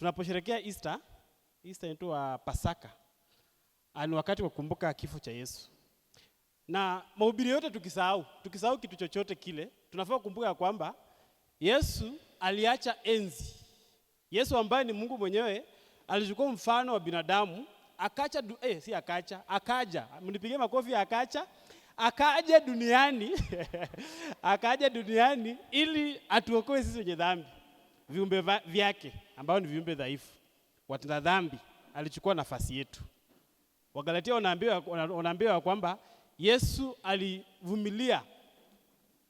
Tunaposherehekea Easter inaitwa Pasaka. Ni wakati wa kukumbuka kifo cha Yesu. Na mahubiri yote tukisahau kitu chochote kile, tunafaa kukumbuka kwamba Yesu aliacha enzi. Yesu ambaye ni Mungu mwenyewe alichukua mfano wa binadamu, akaja. Mnipigie makofi akaja duniani. Akaja duniani ili atuokoe sisi wenye dhambi. Viumbe vyake ambao ni viumbe dhaifu, watenda dhambi, alichukua nafasi yetu. Wagalatia wanaambiwa kwamba Yesu alivumilia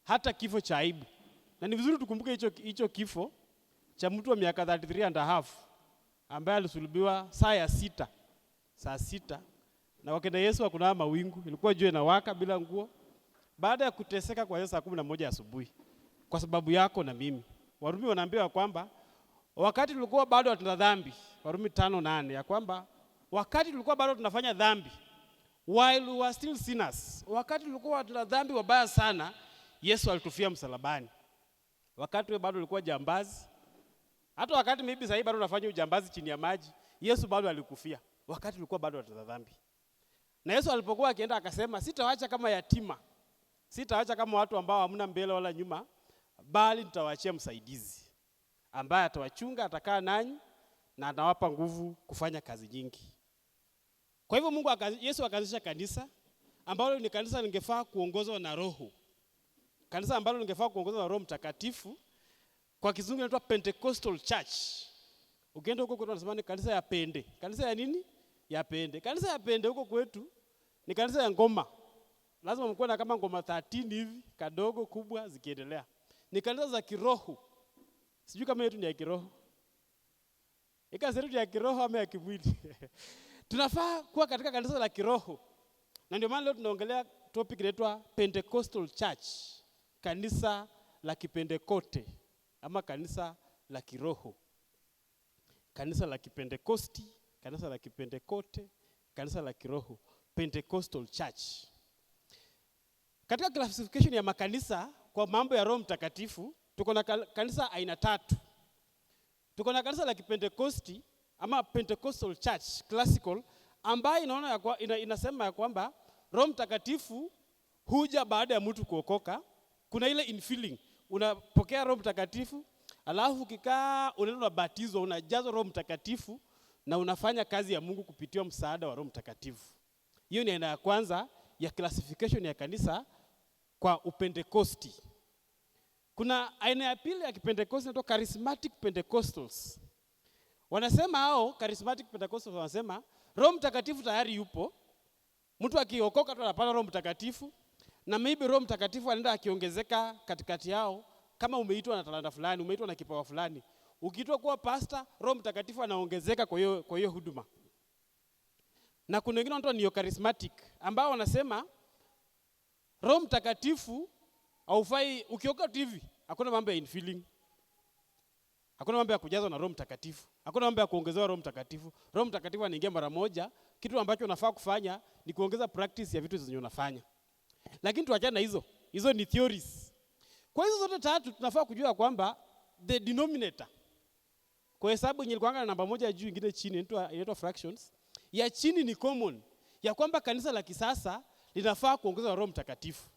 hata kifo cha aibu. Na ni vizuri tukumbuke hicho kifo cha mtu wa miaka 33.5 ambaye alisulubiwa saa 6. Na wakenda Yesu hakunawa mawingu, ilikuwa jua inawaka bila nguo. Baada ya kuteseka kwa Yesu saa 11 asubuhi kwa sababu yako na mimi. Warumi wanaambiwa kwamba wakati tulikuwa bado watenda dhambi, Warumi 5:8, ya kwamba wakati tulikuwa bado tunafanya dhambi, while we were still sinners, wakati tulikuwa watenda dhambi wabaya sana, Yesu alitufia msalabani. Wakati wewe bado ulikuwa jambazi, hata wakati maybe sasa bado unafanya ujambazi chini ya maji, Yesu bado alikufia wakati ulikuwa bado watenda dhambi. Na Yesu alipokuwa akienda akasema, sitawaacha kama yatima, sitawaacha kama watu ambao hamna mbele wala nyuma, bali nitawaachia msaidizi ambaye atawachunga, atakaa nanyi na atawapa nguvu kufanya kazi nyingi. Kwa hivyo Yesu akaanzisha kanisa ambalo ni kanisa lingefaa kuongozwa na Roho. Kanisa ambalo lingefaa kuongozwa na Roho Mtakatifu, kwa kizungu inaitwa Pentecostal Church. Ukienda huko kwetu wanasema ni kanisa ya pende. Kanisa ya nini? Ya pende. Kanisa ya pende huko kwetu ni kanisa ya ngoma. Lazima mkuwe na kama ngoma 13 hivi, kadogo kubwa zikiendelea. Ni kanisa za kiroho. Sijui kama yetu ni ya kiroho. Kanisa yetu ya kiroho ama ya kimwili. Tunafaa kuwa katika kanisa la kiroho. Na ndio maana leo tunaongelea topic inaitwa Pentecostal Church. Kanisa la Kipentekote ama kanisa la kiroho. Kanisa la Kipentekosti, kanisa la Kipentekote, kanisa la kiroho, Pentecostal Church. Katika classification ya makanisa kwa mambo ya Roho Mtakatifu, tuko na kanisa aina 3. Tuko na kanisa la Kipentekosti ama Pentecostal Church classical, ambayo inasema ya kwamba Roho Mtakatifu huja baada ya mtu kuokoka. Kuna ile infilling, unapokea Roho Mtakatifu, alafu ukikaa unaenda unabatizwa, unajazwa Roho Mtakatifu na unafanya kazi ya Mungu kupitia msaada wa Roho Mtakatifu. Hiyo ni aina ya kwanza ya classification ya kanisa kwa Upentekosti. Kuna aina ya pili ya Kipentekosti inaitwa Charismatic Pentecostals. Wanasema hao Charismatic Pentecostals wanasema Roho Mtakatifu tayari yupo. Mtu akiokoka tu anapata Roho Mtakatifu, na maybe Roho Mtakatifu anaenda akiongezeka katikati yao. Kama umeitwa na talanta fulani, umeitwa na kipawa fulani, ukiitwa kuwa pastor, Roho Mtakatifu anaongezeka kwa hiyo huduma. Na kuna wengine wanaitwa neo charismatic ambao wanasema Roho Mtakatifu haufai ukiokoka tu hivi, hakuna mambo ya infilling. Hakuna mambo ya kujazwa na Roho Mtakatifu. Hakuna mambo ya kuongezewa Roho Mtakatifu. Roho Mtakatifu anaingia mara moja. Kitu ambacho unafaa kufanya ni kuongeza practice ya vitu zenye unafanya. Lakini tuachane na hizo. Hizo ni theories. Kwa hizo zote 3 tunafaa kujua kwamba the denominator, kwa hesabu yenye ilikuwa na namba moja juu ingine chini inaitwa fractions, ya chini ni common, ya kwamba kanisa la kisasa linafaa kuongezwa Roho Mtakatifu.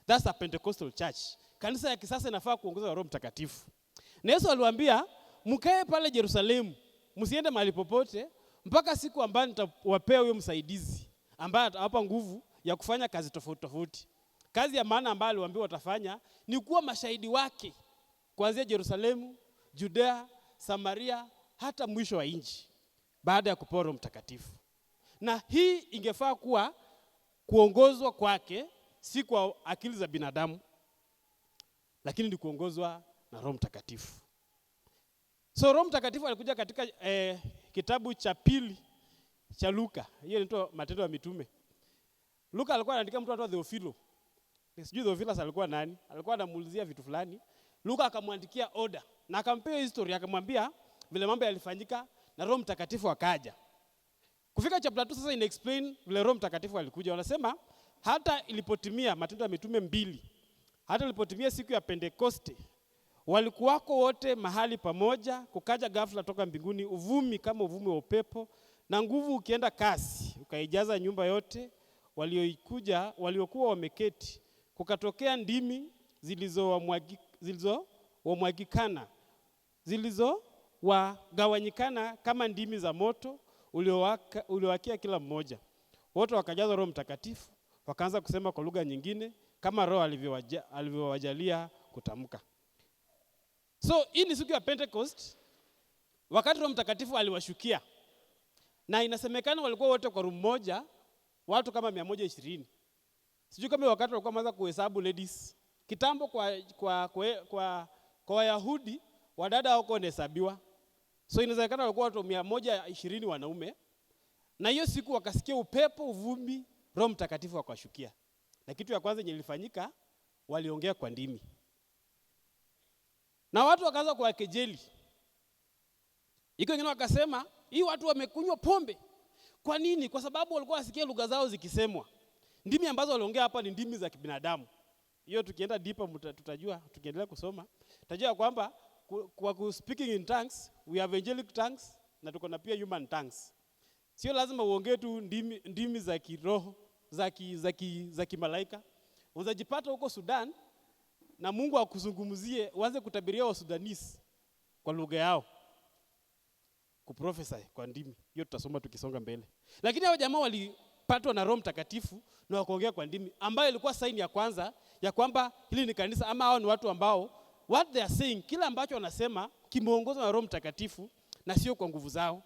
That's a Pentecostal church. Kanisa ya kisasa inafaa kuongezwa Roho Mtakatifu. Na Yesu aliwaambia mkae pale Yerusalemu, msiende mahali popote mpaka siku ambayo nitawapea huyo msaidizi ambaye atawapa nguvu ya kufanya kazi tofauti tofauti. Kazi ya maana ambayo aliwaambia watafanya ni kuwa mashahidi wake kuanzia Yerusalemu, Judea, Samaria, hata mwisho wa nchi, baada ya kupewa Roho Mtakatifu. Na hii ingefaa kuwa kuongozwa kwake si kwa akili za binadamu, lakini ni kuongozwa na Roho Mtakatifu. So Roho Mtakatifu alikuja katika kitabu cha pili cha Luka. Hiyo inaitwa Matendo ya Mitume. Luka alikuwa anaandika mtu anaitwa Theophilo. Sijui Theophilus alikuwa nani? Alikuwa anamuulizia vitu fulani. Luka akamwandikia order na akampea history, akamwambia vile mambo yalifanyika na Roho Mtakatifu akaja. Kufika chapter 2 sasa ina explain vile Roho Mtakatifu alikuja. Wanasema hata ilipotimia Matendo ya Mitume 2, hata ilipotimia siku ya Pentekoste, walikuwako wote mahali pamoja, kukaja ghafla toka mbinguni uvumi kama uvumi wa upepo, na nguvu ukienda kasi, ukaijaza nyumba yote waliokuwa wameketi. Kukatokea ndimi zilizowagawanyikana kama ndimi za moto uliowakia kila mmoja. Wote wakajazwa Roho Mtakatifu, wakaanza kusema kwa lugha nyingine kama Roho alivyowajalia kutamka. So hii ni siku ya Pentecost, wakati Roho Mtakatifu aliwashukia. Na inasemekana walikuwa wote kwa room moja, watu kama 120. Sijui kama wakati walikuwa wameanza kuhesabu ladies. Kitambo kwa Wayahudi, wadada wako wanahesabiwa. So inawezekana walikuwa watu 120 wanaume. Na hiyo siku wakasikia upepo, uvumi, Roho Mtakatifu akawashukia. Na kitu ya kwanza yenye ilifanyika, waliongea kwa ndimi. Na watu wakaanza kuwakejeli. Iko wengine wakasema, hii watu wamekunywa pombe. Kwa nini? Kwa sababu walikuwa wasikia lugha zao zikisemwa. Ndimi ambazo waliongea hapa ni ndimi za kibinadamu. Hiyo tukienda deeper tutajua, tukiendelea kusoma, tutajua kwamba kwa speaking in tongues, we have angelic tongues na tuko na pia human tongues. Sio lazima uongee tu ndimi za kiroho, za kimalaika. Unajipata huko Sudan na Mungu akuzungumzie, uanze kutabiria wa Sudanese kwa lugha yao. Kuprophesy kwa ndimi. Hiyo tutasoma tukisonga mbele. Lakini hao jamaa walipatwa na Roho Mtakatifu na wakaongea kwa ndimi, ambayo ilikuwa sign ya kwanza ya kwamba hili ni kanisa, ama hao ni watu ambao what they are saying, kila ambacho wanasema kimeongozwa na Roho Mtakatifu na sio kwa nguvu zao,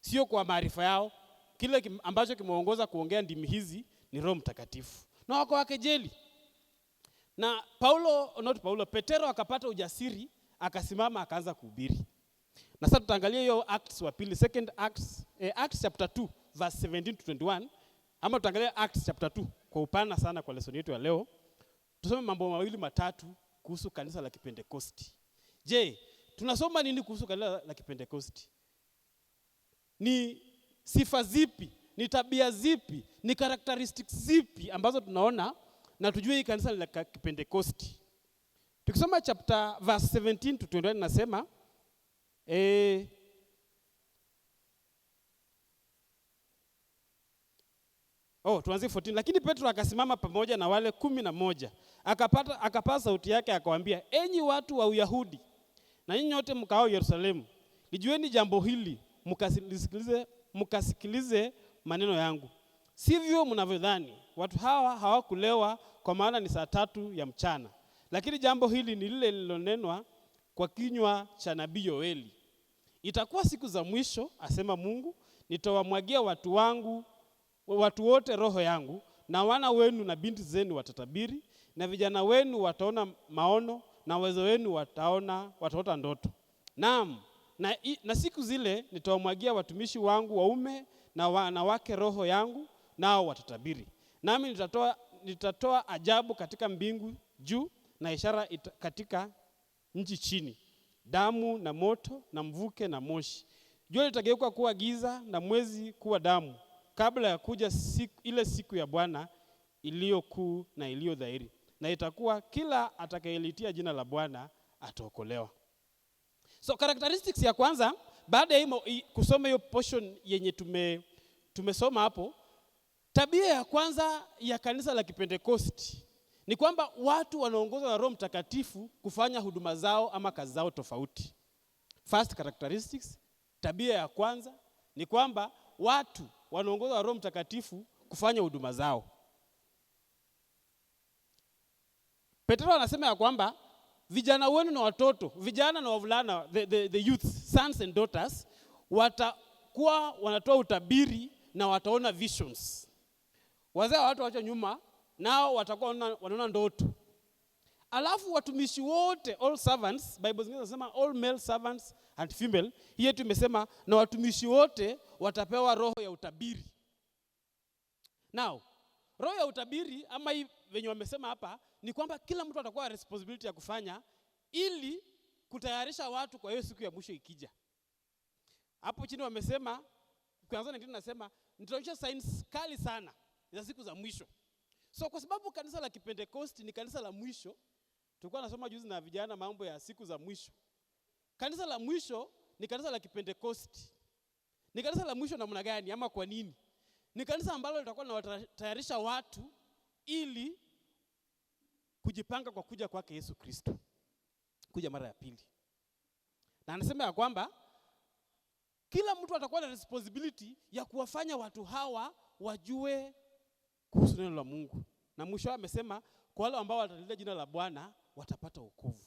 sio kwa maarifa yao. Kile ambacho kimeongoza kuongea ndimi hizi ni Roho Mtakatifu. Na wako wakejeli. Na Petero akapata ujasiri, akasimama akaanza kuhubiri. Na sasa tutaangalia hiyo Acts wa pili, second Acts, Acts chapter 2 verse 17 to 21, ama tutaangalia Acts chapter 2 kwa upana sana kwa lesson yetu ya leo. Tusome mambo mawili matatu kuhusu kanisa la Kipentekosti. Je, tunasoma nini kuhusu kanisa la Kipentekosti? Ni sifa zipi, ni tabia zipi, ni characteristics zipi ambazo tunaona na tujue hii kanisa la Kipentekosti? Tukisoma chapter verse 17 to 21 nasema tuanze 14. Lakini Petro akasimama pamoja na wale 11. Akapaza sauti yake akawaambia, enyi watu wa Uyahudi na nyinyi wote mkao Yerusalemu, lijueni jambo hili, mkasikilize maneno yangu. Sivyo mnavyodhani, watu hawa hawakulewa, kwa maana ni saa 3 ya mchana. Lakini jambo hili ni lile lililonenwa kwa kinywa cha nabii Yoeli. Itakuwa siku za mwisho, asema Mungu, nitawamwagia watu wote roho yangu, na wana wenu na binti zenu watatabiri, na vijana wenu wataona maono, na wazee wenu wataota ndoto. Naam, na siku zile nitawamwagia watumishi wangu waume na wanawake roho yangu, nao watatabiri. Nami nitatoa ajabu katika mbingu juu na ishara katika nchi chini, damu na moto na mvuke na moshi. Jua litageuka kuwa giza na mwezi kuwa damu, kabla ya kuja ile siku ya Bwana iliyo kuu na iliyo dhahiri. Na itakuwa kila atakayelitia jina la Bwana ataokolewa. So characteristics ya kwanza, baada ya kusoma hiyo portion yenye tumesoma hapo, tabia ya kwanza ya kanisa la Kipentekosti ni kwamba watu wanaongozwa na Roho Mtakatifu kufanya huduma zao ama kazi zao tofauti. First characteristics, tabia ya kwanza ni kwamba watu wanaongozwa na Roho Mtakatifu kufanya huduma zao. Petro anasema ya kwamba vijana wenu na watoto, vijana na wavulana, the youth, sons and daughters, watakuwa wanatoa utabiri na wataona visions. Wazee watu wacho nyuma, nao watakuwa wanaona ndoto. Alafu watumishi wote, all servants, Bible zingine zinasema all male servants and female, hii tumesema na watumishi wote watapewa roho ya utabiri. Now, roho ya utabiri ama hii venye wamesema hapa ni kwamba kila mtu atakuwa responsibility ya kufanya ili kutayarisha watu kwa hiyo siku ya mwisho ikija. Hapo chini wamesema, kwanza na nasema nitaonyesha signs kali sana za siku za mwisho. So kwa sababu kanisa la Kipentekosti ni kanisa la mwisho, Tulikuwa nasoma juzi na vijana mambo ya siku za mwisho. Kanisa la mwisho ni kanisa la Kipentekosti. Ni kanisa la mwisho namna gani ama kwa nini? Ni kanisa ambalo litakuwa linawatayarisha watu ili kujipanga kwa kuja kwake Yesu Kristo. Kuja mara ya pili. Na anasema ya kwamba kila mtu atakuwa na responsibility ya kuwafanya watu hawa wajue kuhusu neno la Mungu. Na mwisho amesema kwa wale ambao watalilia jina la Bwana watapata wokovu.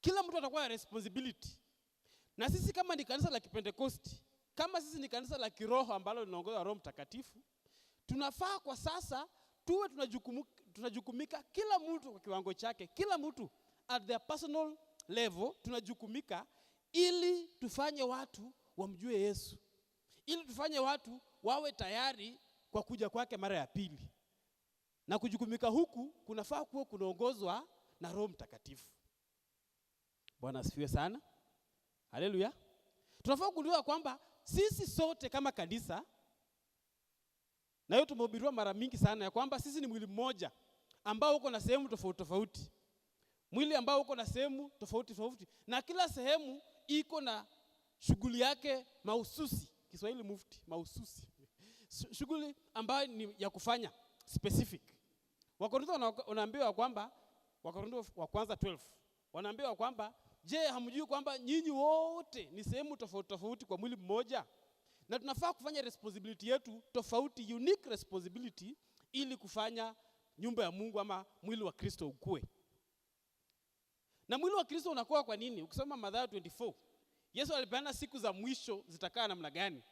Kila mtu atakuwa na responsibility. Na sisi kama ni kanisa la Kipentekosti, kama sisi ni kanisa la kiroho ambalo linaongozwa na Roho Mtakatifu, tunafaa kwa sasa tuwe tunajukumika kila mtu kwa kiwango chake, kila mtu at their personal level tunajukumika ili tufanye watu wamjue Yesu. Ili tufanye watu wawe tayari kwa kuja kwake mara ya pili. Na kujukumika huku kunafaa kuwa kunaongozwa na Roho Mtakatifu. Bwana asifiwe sana. Haleluya. Tunafaa kujua kwamba sisi sote kama kanisa, na hiyo tumehubiriwa mara mingi sana ya kwamba sisi ni mwili mmoja ambao uko na sehemu tofauti tofauti. Mwili ambao uko na sehemu tofauti tofauti na kila sehemu iko na shughuli yake mahususi. Kiswahili mufti, mahususi. Shughuli ambayo ni ya kufanya specific. Wakorintho wanaambiwa kwamba, Wakorintho wa kwanza 12, wanaambiwa kwamba je, hamjui kwamba nyinyi wote ni sehemu tofauti tofauti kwa mwili mmoja? Na tunafaa kufanya responsibility yetu tofauti, unique responsibility, ili kufanya nyumba ya Mungu ama mwili wa Kristo ukue. Na mwili wa Kristo unakuwa kwa nini? Ukisoma Mathayo 24, Yesu alipeana siku za mwisho zitakaa namna gani.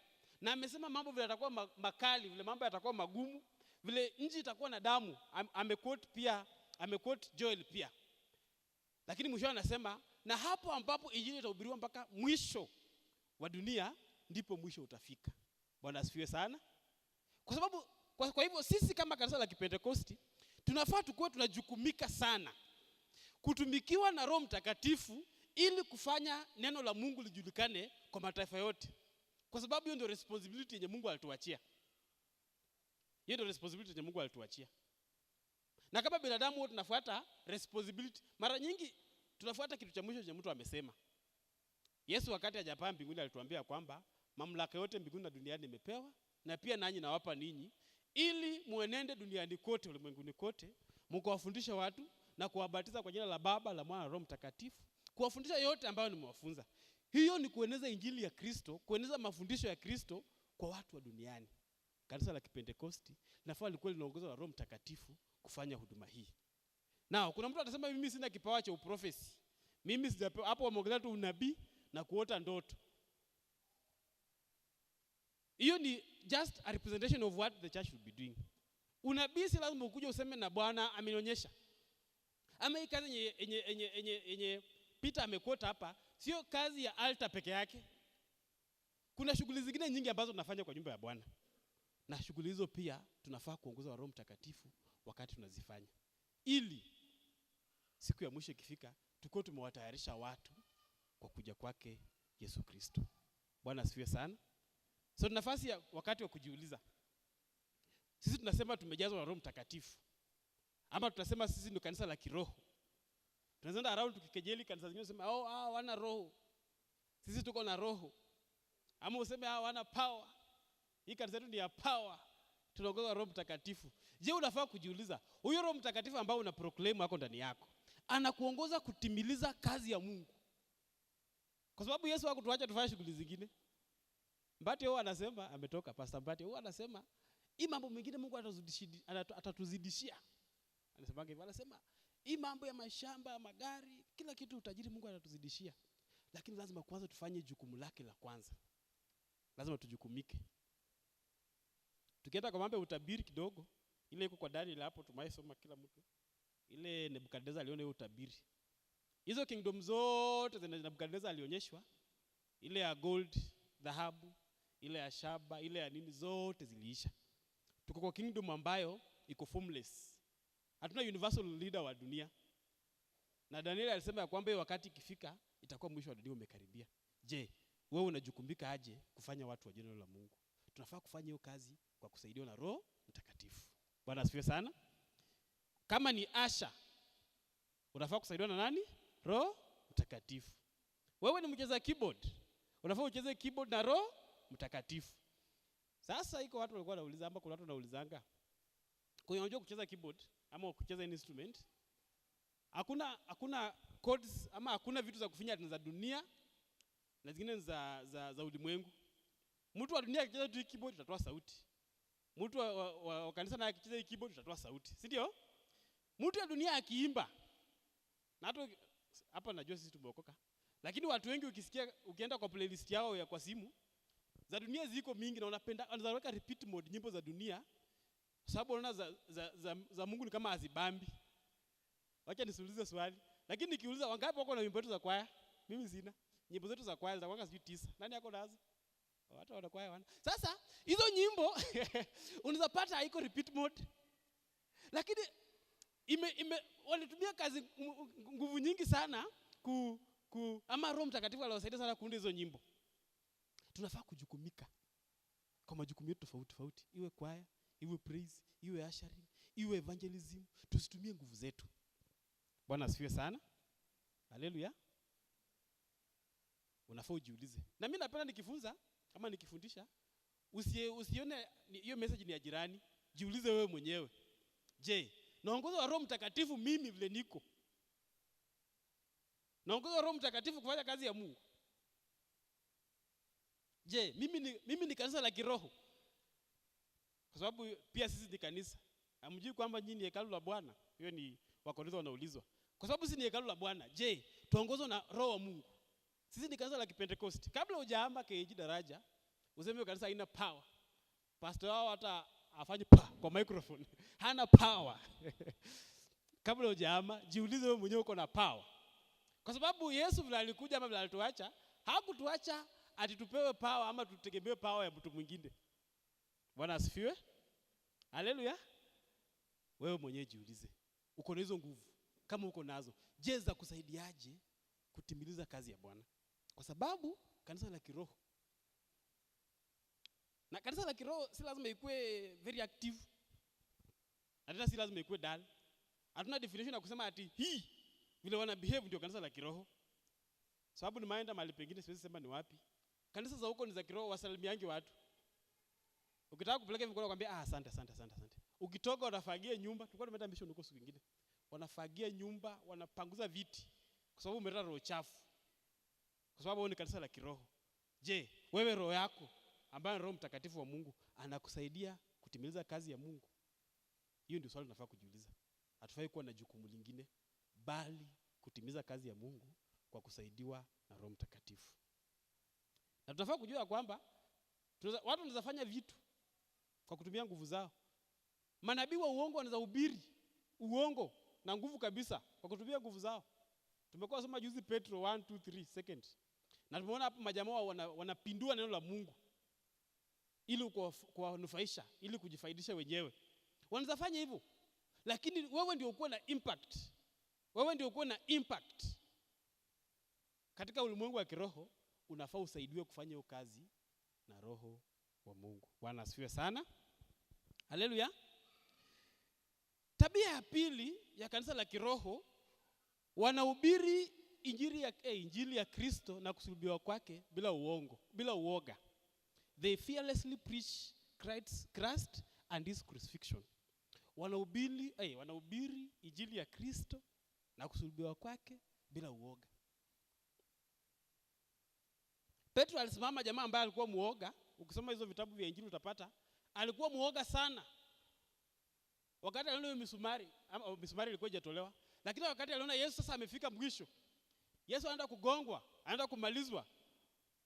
Na amesema mambo vile yatakuwa makali, vile mambo yatakuwa magumu, vile nchi itakuwa na damu. Amequote Joel pia. Lakini mwisho anasema, na hapo ambapo injili itahubiriwa mpaka mwisho wa dunia, ndipo mwisho utafika. Bwana asifiwe sana. Kwa sababu kwa hivyo sisi kama kanisa la Kipentekosti tunafaa tukuwe tunajukumika sana kutumikiwa na Roho Mtakatifu ili kufanya neno la Mungu lijulikane kwa mataifa yote. Kwa sababu hiyo ndio responsibility yenye Mungu alituachia. Hiyo ndio responsibility yenye Mungu alituachia. Na kama binadamu wote tunafuata responsibility, mara nyingi tunafuata kitu cha mwisho chenye mtu amesema. Yesu wakati hajapaa mbinguni alituambia kwamba mamlaka yote mbinguni na duniani imepewa, na pia nanyi nawapa ninyi, ili muenende duniani kote, ulimwenguni kote, mkawafundisha watu na kuwabatiza kwa jina la Baba, la Mwana na Roho Mtakatifu, kuwafundisha yote ambayo nimewafunza. Hiyo ni kueneza injili ya Kristo, kueneza mafundisho ya Kristo kwa watu wa duniani. Kanisa la Kipentekosti linafaa likuwa linaongozwa na Roho Mtakatifu kufanya huduma hii. Nao kuna mtu atasema mimi sina kipawa cha uprofesi. Mimi sijapewa. Hapo wameongelea tu unabii na kuota ndoto. Hiyo ni just a representation of what the church should be doing. Unabii si lazima ukuje useme na Bwana amenionyesha. Ama hii kazi yenye Peter amekota hapa sio kazi ya altar peke yake. Kuna shughuli zingine nyingi ambazo tunafanya kwa nyumba ya Bwana. Na shughuli hizo pia tunafaa kuongozwa na Roho Mtakatifu wakati tunazifanya. Ili siku ya mwisho ikifika tuko tumewatayarisha watu kwa kuja kwake Yesu Kristo. Bwana asifiwe sana. So nafasi ya wakati wa kujiuliza. Sisi tunasema tumejazwa na Roho Mtakatifu. Ama tunasema sisi ni kanisa la kiroho. Tunaenda around tukikejeli kanisa zingine useme wana roho. Sisi tuko na roho. Ama useme wana power. Hii kanisa yetu ni ya power. Tunaongozwa na Roho Mtakatifu. Je, unafaa kujiuliza, huyo Roho Mtakatifu ambao una proclaim wako ndani yako, anakuongoza kutimiliza kazi ya Mungu? Kwa sababu Yesu hakutuacha tufanye shughuli zingine. Mbati huwa anasema, ametoka Pastor Mbati, huwa anasema hii mambo mengine Mungu atatuzidishia. Anasema hivyo, anasema hii mambo ya mashamba, magari, kila kitu utajiri Mungu atatuzidishia. Lakini lazima kwanza tufanye jukumu lake la kwanza. Lazima tujukumike. Tukienda kwa mambo ya utabiri kidogo, ile iko kwa Daniel hapo tumaisoma kila mtu. Ile Nebukadnezar aliona hiyo utabiri. Hizo kingdom zote zenye Nebukadnezar alionyeshwa, ile ya gold, dhahabu, ile ya shaba, ile ya nini, zote ziliisha. Tuko kwa kingdom ambayo iko formless. Hatuna universal leader wa dunia. Na Daniel alisema ya kwamba wakati ikifika itakuwa mwisho wa dunia umekaribia. Je, wewe unajukumbika aje kufanya watu wa jina la Mungu? Tunafaa kufanya hiyo kazi kwa kusaidiwa na Roho Mtakatifu. Bwana asifiwe sana. Kama ni Asha, unafaa kusaidiwa na nani? Roho Mtakatifu. Wewe ni mcheza keyboard, unafaa ucheze keyboard na Roho Mtakatifu. Sasa iko watu walikuwa wanauliza, kuna watu wanaulizanga, kwa unajua kucheza keyboard ama kucheza instrument, hakuna chords ama hakuna vitu za kufinya za dunia na zingine za ulimwengu. Mtu wa dunia akicheza tu keyboard utatoa sauti. Mtu wa kanisa na akicheza keyboard utatoa sauti. Si ndio? Mtu wa dunia akiimba. Na hata hapa najua sisi tumeokoka. Lakini watu wengi ukisikia, ukienda kwa playlist yao ya kwa simu, za dunia ziko mingi na unapenda anaweka repeat mode nyimbo za dunia. Sababu unaona za Mungu ni kama azibambi. Wacha nisiulize swali. Lakini nikiuliza wangapi wako na nyimbo zetu za kwaya? Mimi sina. Nyimbo zetu za kwaya za kwanga sijui 9. Nani yako nazo? Watu wana kwaya wana. Sasa hizo nyimbo unaweza pata haiko repeat mode. Lakini walitumia kazi nguvu nyingi sana ama Roho Mtakatifu aliwasaidia sana kuunda hizo nyimbo. Tunafaa kujukumika kwa majukumu yetu tofauti tofauti. Iwe kwaya, iwe praise, iwe ushering, iwe evangelism. Tusitumie nguvu zetu. Bwana asifiwe sana. Haleluya. Unafaa ujiulize. Na mimi napenda nikifunza ama nikifundisha, usione hiyo message ni ya jirani, jiulize wewe mwenyewe. Je, naongozwa na Roho Mtakatifu mimi vile niko? Naongozwa na Roho Mtakatifu kufanya kazi ya Mungu? Je, mimi ni kanisa la kiroho? Kwa sababu pia sisi ni kanisa. Hamjui kwamba nyinyi ni hekalu la Bwana? Hiyo ni Wakorintho wanaulizwa. Kwa sababu sisi ni hekalu la Bwana, je, tuongozwa na Roho wa Mungu? Sisi ni kanisa la Kipentekoste. Kabla hujaamba KG Daraja, useme kanisa haina power. Pastor wao hata afanye kwa microphone. Hana power. Kabla hujaamba, jiulize wewe mwenyewe uko na power. Kwa sababu Yesu vile alikuja ama vile alituacha, hakutuacha ati tupewe power ama tutegemee power ya mtu mwingine. Bwana asifiwe. Haleluya. Wewe mwenyewe jiulize. Uko na hizo nguvu? Kama uko nazo, je, za kusaidiaje kutimiliza kazi ya Bwana? Kwa sababu kanisa la kiroho. Na kanisa la kiroho si lazima ikuwe very active. Hata si lazima ikuwe dull. Hatuna definition ya kusema ati hii vile wana behave ndio kanisa la kiroho. Sababu ni maenda mahali pengine siwezi sema ni wapi. Kanisa za huko ni za kiroho, wasalimiangi watu. Ukitaka kupeleka hivi kwa kwambia asante. Ukitoka unafagia nyumba, tulikuwa tumeenda mission huko siku nyingine. Wanafagia nyumba, wanapanguza viti kwa sababu umeleta roho chafu. Kwa sababu ni kanisa la kiroho. Je, wewe roho yako ambaye Roho Mtakatifu wa Mungu anakusaidia kutimiliza kazi ya Mungu? Hiyo ndio swali tunafaa kujiuliza. Hatufai kuwa na jukumu lingine bali kutimiza kazi ya Mungu kwa kusaidiwa na Roho Mtakatifu. Na tunafaa kujua kwamba watu wanaweza fanya vitu kwa kutumia nguvu zao. Manabii wa uongo wanaweza hubiri uongo na nguvu kabisa kwa kutumia nguvu zao. Tumekuwa soma juzi Petro 1:2-3 seconds. Na tumeona hapo majamaa wanapindua neno la Mungu ili kuwanufaisha, ili kujifaidisha wenyewe. Wanaweza fanya hivyo. Lakini wewe ndio uko na impact. Wewe ndio uko na impact. Katika ulimwengu wa kiroho unafaa usaidiwe kufanya hiyo kazi na Roho wa Mungu. Bwana asifiwe sana. Haleluya. Tabia ya pili ya kanisa la kiroho, wanahubiri injili ya Kristo na kusulubiwa kwake bila uoga. They fearlessly preach Christ and his crucifixion. Wanahubiri injili ya Kristo na kusulubiwa kwake bila uoga. Petro alisimama, jamaa ambaye alikuwa muoga. Ukisoma hizo vitabu vya injili utapata alikuwa muoga sana. Wakati aliona misumari ilikuwa hajatolewa, lakini wakati aliona Yesu sasa amefika mwisho, Yesu anaenda kugongwa, anaenda kumalizwa,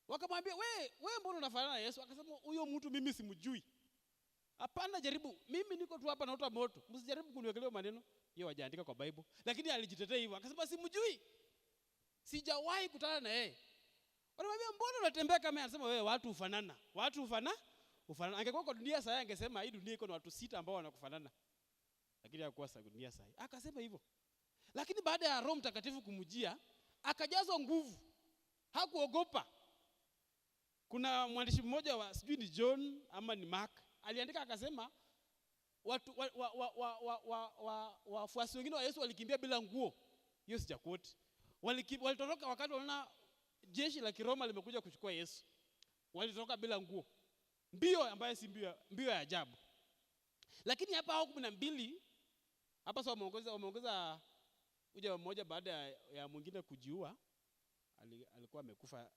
wakamwambia wewe mbona unafanana na Yesu? Akasema huyo mtu mimi simjui. Hapana, jaribu, mimi niko tu hapa naota moto, msijaribu kuniwekelea maneno. Hiyo hajaandika kwa Bible, lakini alijitetea hivyo, akasema simjui, sijawahi kutana na yeye. Wanamwambia mbona unatembea kama? Anasema wewe watu hufanana. Angekuwa kwa dunia sasa angesema hii dunia iko na watu 6 ambao wanakufanana. Lakini hakuwa sa dunia sasa. Akasema hivyo. Lakini baada ya Roho Mtakatifu kumjia, akajazwa nguvu. Hakuogopa. Kuna mwandishi mmoja wa sijui ni John ama ni Mark, aliandika akasema watu wafuasi wengine wa Yesu walikimbia bila nguo. hiyo sija quote. Walitoroka wakati wanaona jeshi la Kiroma limekuja kuchukua Yesu. Walitoroka bila nguo. Mbio ambayo si mbio ya ajabu. Lakini hapa hao 12 hapa sasa wameongeza uja mmoja baada ya mwingine kujiua. Alikuwa amekufa,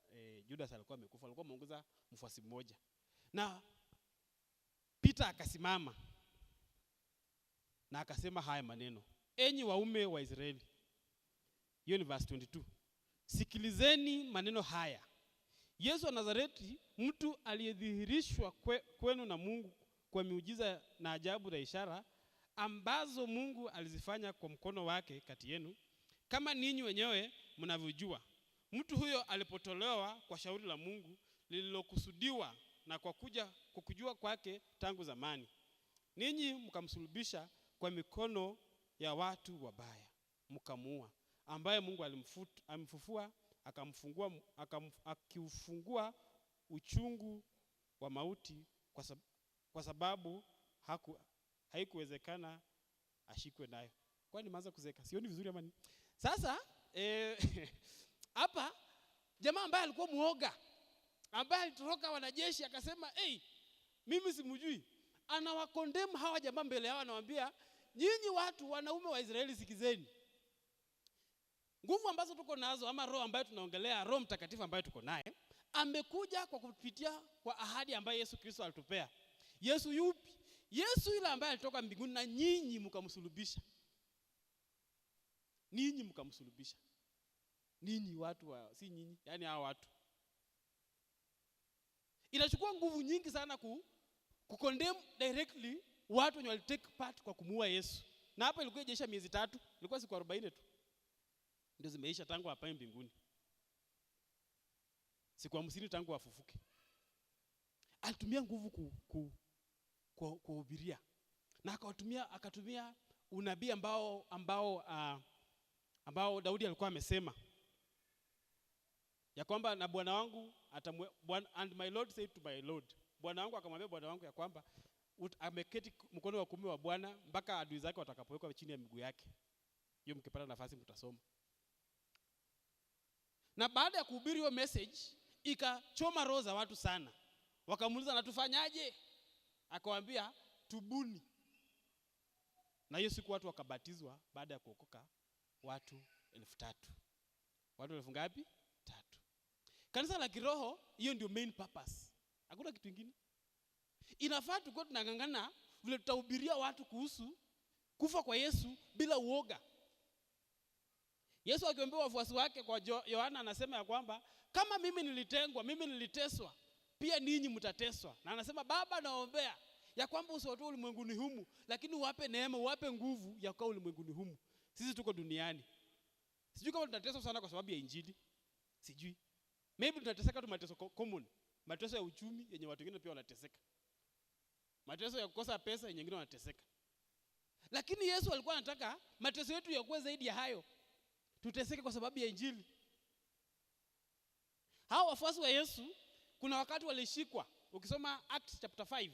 Judas alikuwa amekufa, alikuwa ameongeza mfuasi mmoja. Na Peter akasimama na akasema haya maneno: enyi waume wa Israeli. Hiyo ni verse 22. Sikilizeni maneno haya. Yesu wa Nazareti, mtu aliyedhihirishwa kwenu na Mungu kwa miujiza na ajabu na ishara ambazo Mungu alizifanya kwa mkono wake kati yenu, kama ninyi wenyewe mnavyojua. Mtu huyo alipotolewa kwa shauri la Mungu lililokusudiwa na kwa kujua kwake tangu zamani, ninyi mkamsulubisha kwa mikono ya watu wabaya, mkamuua, ambaye Mungu alimfufua akiufungua uchungu wa mauti, kwa sababu haikuwezekana ashikwe nayo. Kwani nimeanza kuzeka? Sioni vizuri ama nini? Sasa hapa jamaa ambaye alikuwa muoga, ambaye alitoroka wanajeshi, akasema mimi simjui, anawakondem hawa jamaa mbele yao, anawaambia nyinyi watu wanaume wa Israeli, sikizeni. Nguvu ambazo tuko nazo ama roho ambayo tunaongelea, Roho Mtakatifu ambayo tuko naye, amekuja kwa kupitia kwa ahadi ambayo Yesu Kristo alitupea. Yesu yupi? Yesu yule ambaye alitoka mbinguni na nyinyi mkamsulubisha. Ninyi mkamsulubisha. Ninyi watu si nyinyi, yani hao watu. Inachukua nguvu nyingi sana condemn directly watu wenye walitake part kwa kumuua Yesu. Na hapa ilikuwa ijeisha miezi 3, ilikuwa siku 40 tu ndio zimeisha tangu hapa mbinguni. Siku 50 tangu afufuke. Alitumia nguvu kuhubiria. Na akatumia unabii ambao Daudi alikuwa amesema ya kwamba na Bwana wangu and my Lord said to my Lord, Bwana wangu akamwambia Bwana wangu ya kwamba ameketi mkono wa kuume wa Bwana mpaka adui zake watakapowekwa chini ya miguu yake. Hiyo mkipata nafasi mtasoma. Na baada ya kuhubiri hiyo message, ikachoma roho za watu sana. Wakamuuliza, na tufanyaje? Akawaambia, tubuni. Na hiyo siku watu wakabatizwa baada ya kuokoka watu 3,000. Watu 1,000 ngapi? 3. Kanisa la kiroho, hiyo ndio main purpose. Hakuna kitu kingine. Inafaa tuko tunangangana vile tutahubiria watu kuhusu kufa kwa Yesu bila uoga. Yesu akiambia wafuasi wake kwa Yohana anasema ya kwamba kama mimi nilitengwa, mimi niliteswa, pia ninyi mtateswa. Na anasema Baba naombea ya kwamba usiwatoe ulimwenguni humu, lakini uwape neema, uwape nguvu ya kukaa ulimwenguni humu. Sisi tuko duniani. Sijui kama tutateswa sana kwa sababu ya injili. Sijui. Maybe tutateseka tu mateso common. Mateso ya uchumi yenye watu wengine pia wanateseka. Mateso ya kukosa pesa yenye wengine wanateseka. Lakini Yesu alikuwa anataka mateso yetu yakuwe zaidi ya hayo. Tuteseke kwa sababu ya injili. Hao wafuasi wa Yesu kuna wakati walishikwa. Ukisoma Acts chapter 5.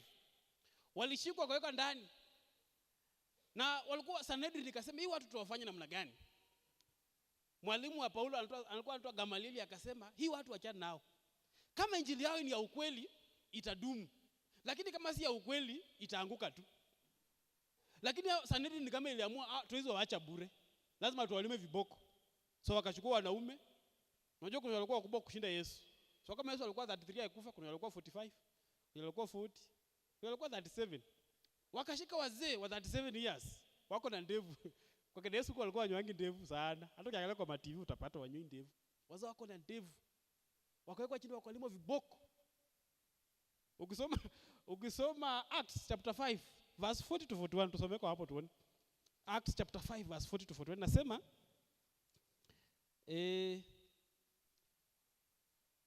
Walishikwa wakawekwa ndani. Na walikuwa Sanhedrin ikasema hii watu tuwafanye namna gani? Mwalimu wa Paulo alikuwa anaitwa Gamalieli akasema hii watu achana nao. Kama injili yao ni ya ukweli itadumu. Lakini kama si ya ukweli itaanguka tu. Lakini Sanhedrin kama iliamua tuweze waacha bure. Lazima tuwalime viboko. So wakachukua wanaume. Unajua kuna walikuwa wakubwa kushinda Yesu. So kama Yesu alikuwa 33 akufa, kuna walikuwa 45, kuna walikuwa 40, kuna walikuwa 37. Wakashika wazee wa 37 years. Wako na ndevu. Kwa kile Yesu alikuwa anywangi ndevu sana. Hata ukiangalia kwa TV utapata wanywi ndevu. Wazee wako na ndevu. Wakawekwa chini wakalimwa viboko. Ukisoma Acts chapter 5 verse 40 to 41, tusome kwa hapo tuone. Acts chapter 5 verse 40 to 41 nasema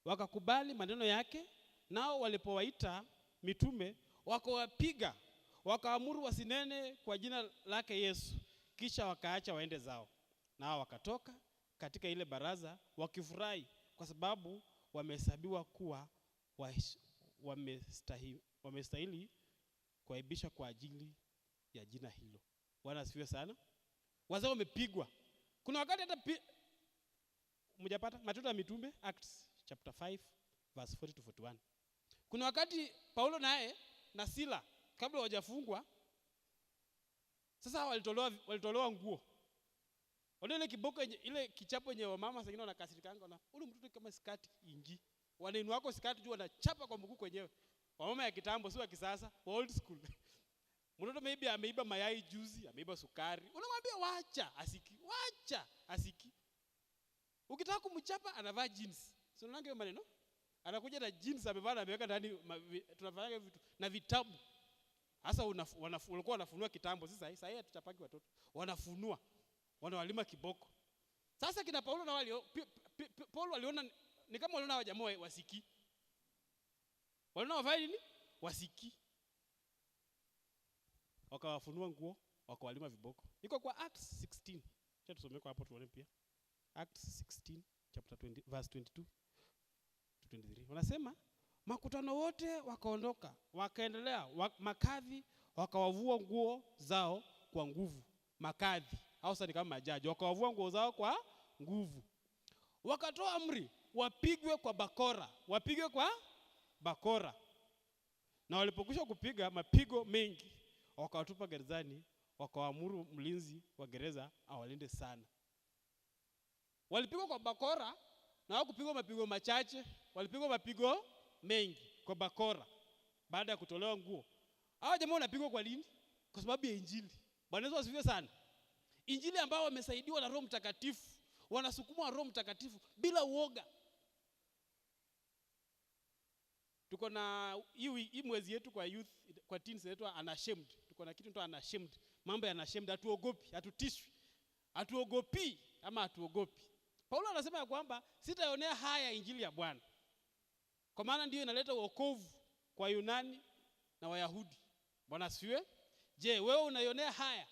wakakubali maneno yake, nao walipowaita mitume wakawapiga, wakaamuru wasinene kwa jina lake Yesu, kisha wakaacha waende zao. Nao wakatoka katika ile baraza wakifurahi kwa sababu wamehesabiwa kuwa wamestahili kuaibishwa kwa ajili ya jina hilo. Bwana asifiwe sana. Wazao wamepigwa. Kuna wakati hata mjapata Matendo ya Mitume Acts chapter 5 verse 40 to 41. Kuna wakati Paulo naye na Sila kabla hawajafungwa, sasa walitolewa nguo. Wale ile kiboko ile kichapo yenye wamama wengine wanakasirikanga na ule mtoto kama skati ingi. Wanainua wako skati juu wanachapa kwa mguu kwenyewe. Wamama ya kitambo si wa kisasa, wa old school. Mtoto maybe ameiba mayai juzi, ameiba sukari. Unamwambia wacha, asiki. Wacha, asiki. Ukitaka kumchapa anavaa jeans. Sio unaona hiyo maneno? Anakuja na jeans amevaa na ameweka ndani tunafanya vitu na vitabu. Sasa walikuwa wanafunua kitambo, sasa hii hatuchapaki watoto. Wanafunua. Wanawalima kiboko. Sasa kina Paulo na Paulo waliona ni kama waliona hawa jamaa wasiki. Waliona wafanye nini? Wasiki. Wakawafunua nguo, wakawalima viboko. Iko kwa Acts 16. Acha tusome kwa hapo tuone pia. Acts 16 chapter 20 verse 22 to 23. Wanasema makutano wote wakaondoka, wakaendelea, makadhi wakawavua nguo zao kwa nguvu. Makadhi au sasa ni kama majaji, wakawavua nguo zao kwa nguvu. Wakatoa amri wapigwe kwa bakora. Na walipokwisha kupiga mapigo mengi, wakawatupa gerezani, wakawaamuru mlinzi wa gereza awalinde sana. Walipigwa kwa bakora na hawakupigwa mapigo machache, walipigwa mapigo mengi kwa bakora baada ya kutolewa nguo. Hao jamaa wanapigwa kwa nini? Kwa sababu ya Injili. Bwana Yesu asifiwe sana. Injili ambao wamesaidiwa na Roho Mtakatifu, wanasukumwa na Roho Mtakatifu bila uoga. Tuko na hii mwezi yetu kwa youth, kwa teens inaitwa unashamed. Tuko na kitu inaitwa unashamed. Mambo ya unashamed, hatuogopi, hatutishwi. Hatuogopi ama hatuogopi. Paulo anasema ya kwamba sitaionea haya Injili ya Bwana. Kwa maana ndio inaleta wokovu kwa Yunani na Wayahudi. Bwana asifiwe. Je, wewe unaionea haya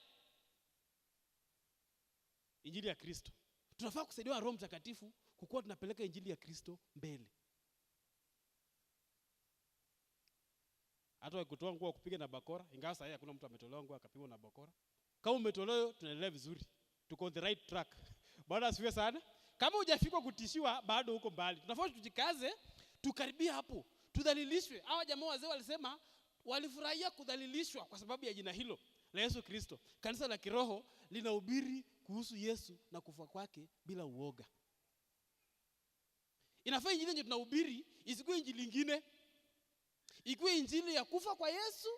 Injili ya Kristo? Tunafaa kusaidiwa na Roho Mtakatifu kukua tunapeleka Injili ya Kristo mbele. Hata wakitoa nguo kupiga na bakora, ingawa sasa hakuna mtu ametolewa nguo akapigwa na bakora. Kama umetolewa tunaendelea vizuri. Tuko on the right track. Bwana asifiwe sana. Kama hujafika kutishiwa bado uko mbali. Tunafaa tujikaze, tukaribia hapo. Tudhalilishwe. Hawa jamaa wazee walisema walifurahia kudhalilishwa kwa sababu ya jina hilo la Yesu Kristo. Kanisa la kiroho linahubiri kuhusu Yesu na kufa kwake bila uoga. Inafaa injili yenye tunahubiri isikuwe injili nyingine. Ikuwe injili ya kufa kwa Yesu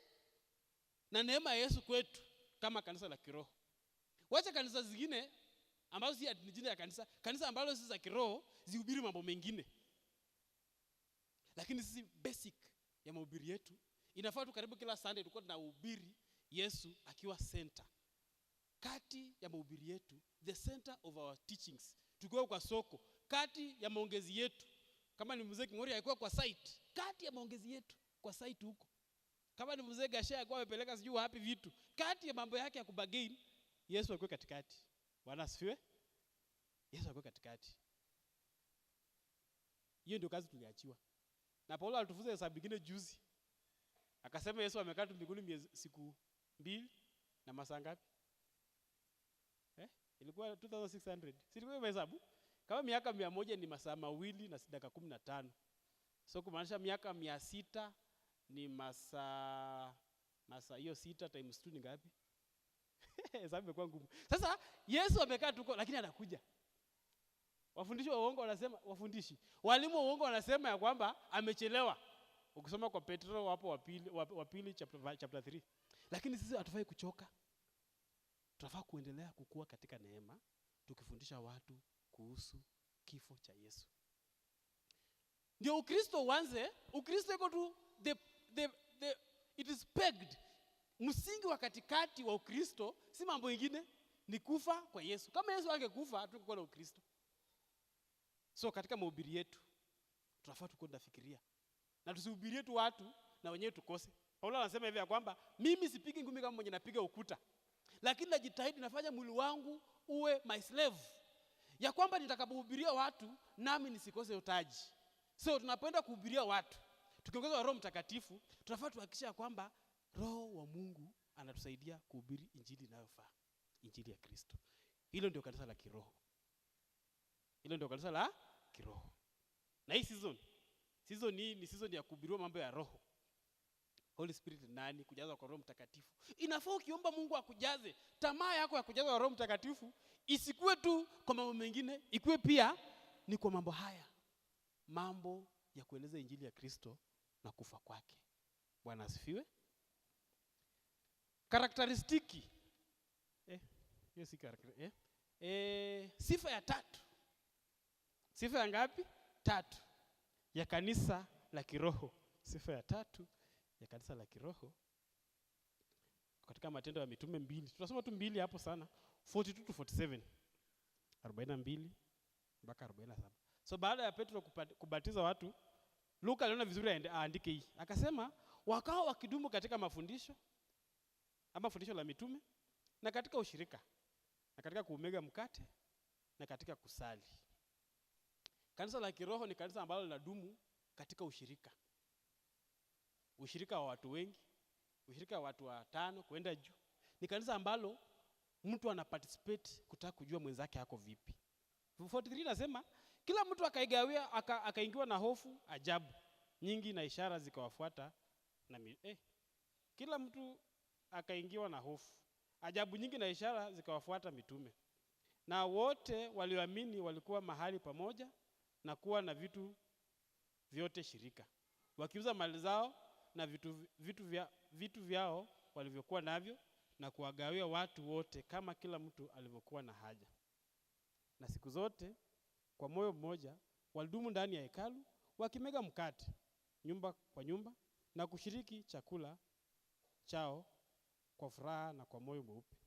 na neema ya Yesu kwetu kama kanisa la kiroho. Wacha kanisa zingine ambazo si jina ya kanisa ambalo si za kiroho zihubiri mambo mengine. Lakini sisi basic ya mahubiri yetu inafaa tu karibu kila Sunday tulikuwa tunahubiri Yesu akiwa center. Kati ya mahubiri yetu, the center of our teachings. Tukiwa kwa soko, kati ya maongezi yetu. Kama ni mzee Kingori alikuwa kwa site, kati ya maongezi yetu kwa site huko. Kama ni mzee Gasha alikuwa amepeleka sijui wapi vitu, kati ya mambo yake ya kubagain, Yesu alikuwa katikati. Bwana asifiwe. Yesu alikuwa katikati. Hiyo ndio kazi tuliachiwa. Na Paulo alitufunza hesabu nyingine juzi. Akasema Yesu amekaa tu mbinguni siku 2 na masaa ngapi? Ilikuwa 2600. Si ilikuwa hesabu? Kama miaka 100 ni masaa 2 na dakika 15. So kumaanisha miaka 600 ni masaa hiyo 6 times 2 ni ngapi? Hesabu imekuwa ngumu. Sasa Yesu amekaa tuko lakini anakuja. Wafundisho wa uongo wanasema, walimu wa uongo wanasema ya kwamba amechelewa. Ukisoma kwa Petro hapo wa pili chapter 3. Lakini sisi hatufai kuchoka. Tunafaa kuendelea kukua katika neema tukifundisha watu kuhusu kifo cha Yesu. Ndio Ukristo uanze, Ukristo iko tu it is pegged. Msingi wa katikati wa Ukristo si mambo mengine, ni kufa kwa Yesu. Kama Yesu angekufa hatungekuwa na Ukristo. So katika mahubiri yetu tunafaa tukwenda fikiria. Na tusihubirie tu watu na wenyewe tukose. Paulo anasema hivi ya kwamba mimi sipigi ngumi kama mwenye napiga ukuta. Lakini najitahidi nafanya mwili wangu uwe my slave. Ya kwamba nitakapohubiria watu nami nisikose utaji. So tunapoenda kuhubiria watu, tukiongozwa na Roho Mtakatifu, tunafaa tuhakikisha kwamba Roho wa Mungu anatusaidia kuhubiri injili inayofaa, injili ya Kristo. Hilo ndio kanisa la kiroho. Hilo ndio kanisa la kiroho. Na hii season hii ni season ya kuhubiriwa mambo ya roho. Holy Spirit nani? Kujazwa kwa Roho Mtakatifu. Inafaa ukiomba Mungu akujaze, tamaa yako ya kujazwa kwa Roho Mtakatifu isikuwe tu kwa mambo mengine, ikuwe pia ni kwa mambo haya. Mambo ya kueleza injili ya Kristo na kufa kwake. Bwana asifiwe. Karakteristiki. Hiyo si karakter. Sifa ya 3. Sifa ya ngapi? 3. Ya kanisa la kiroho. Sifa ya 3 ya kanisa la kiroho katika Matendo ya Mitume 2. Tunasoma tu 2 hapo sana. 42 to 47. 42 mpaka 47. So baada ya Petro kubatiza watu, Luka aliona vizuri aandike hii. Akasema wakao wakidumu katika mafundisho ama fundisho la mitume na katika ushirika na katika kuumega mkate na katika kusali. Kanisa la kiroho ni kanisa ambalo linadumu katika ushirika. Ushirika wa watu wengi, ushirika wa watu 5 kwenda juu. Ni kanisa ambalo mtu ana participate kutaka kujua mwenzake yako vipi. 43 nasema kila mtu akaingiwa na hofu ajabu nyingi na ishara zikawafuata na kila mtu akaingiwa na hofu ajabu nyingi na ishara zikawafuata mitume. Na wote walioamini walikuwa mahali pamoja na kuwa na vitu vyote shirika, wakiuza mali zao na vitu vyao walivyokuwa navyo na kuwagawia watu wote kama kila mtu alivyokuwa na haja. Na siku zote kwa moyo mmoja walidumu ndani ya hekalu wakimega mkate nyumba kwa nyumba na kushiriki chakula chao kwa furaha na kwa moyo mweupe,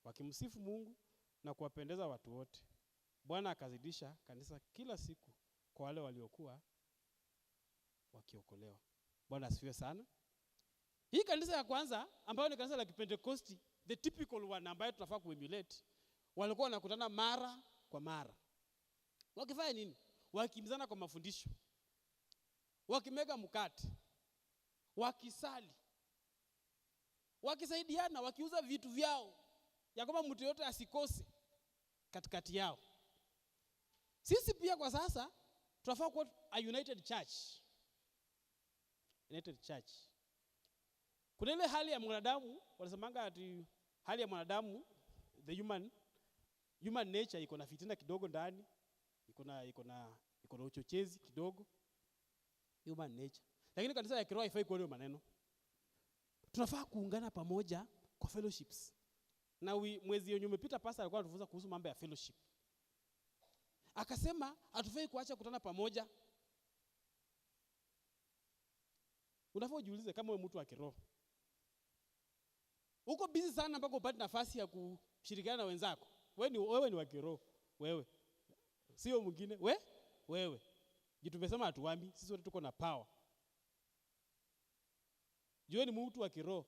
wakimsifu Mungu na kuwapendeza watu wote. Bwana akazidisha kanisa kila siku kwa wale waliokuwa wakiokolewa. Bwana asifiwe sana. Hii kanisa ya kwanza ambayo ni kanisa la Kipentekosti, the typical one ambayo tunafaa kuemulate, walikuwa wanakutana mara kwa mara. Wakifanya nini? Wakimizana kwa mafundisho, wakimega mkate, wakisali, wakisaidiana, wakiuza vitu vyao ya kwamba mtu yote asikose katikati yao. Sisi pia kwa sasa tunafaa kuwa a united church. United church. Kuna ile hali ya mwanadamu, wanasemanga ati hali ya mwanadamu, the human nature iko na fitina kidogo ndani, iko na uchochezi kidogo, human nature. Lakini kanisa ya kiroho haifai kuwa hiyo maneno. Tunafaa kuungana pamoja kwa fellowships. Na mwezi yenye umepita pastor alikuwa anatufunza kuhusu mambo ya fellowship. Akasema hatufai kuacha kutana pamoja. Unafaa ujiulize kama wewe mtu wa kiroho, uko busy sana mpaka upate nafasi ya kushirikiana na wenzako. Wewe ni wa kiroho, wewe. Sio mwingine, wewe. Jitu tumesema hatuambi, sisi wote tuko na power. Jioni mtu wa kiroho,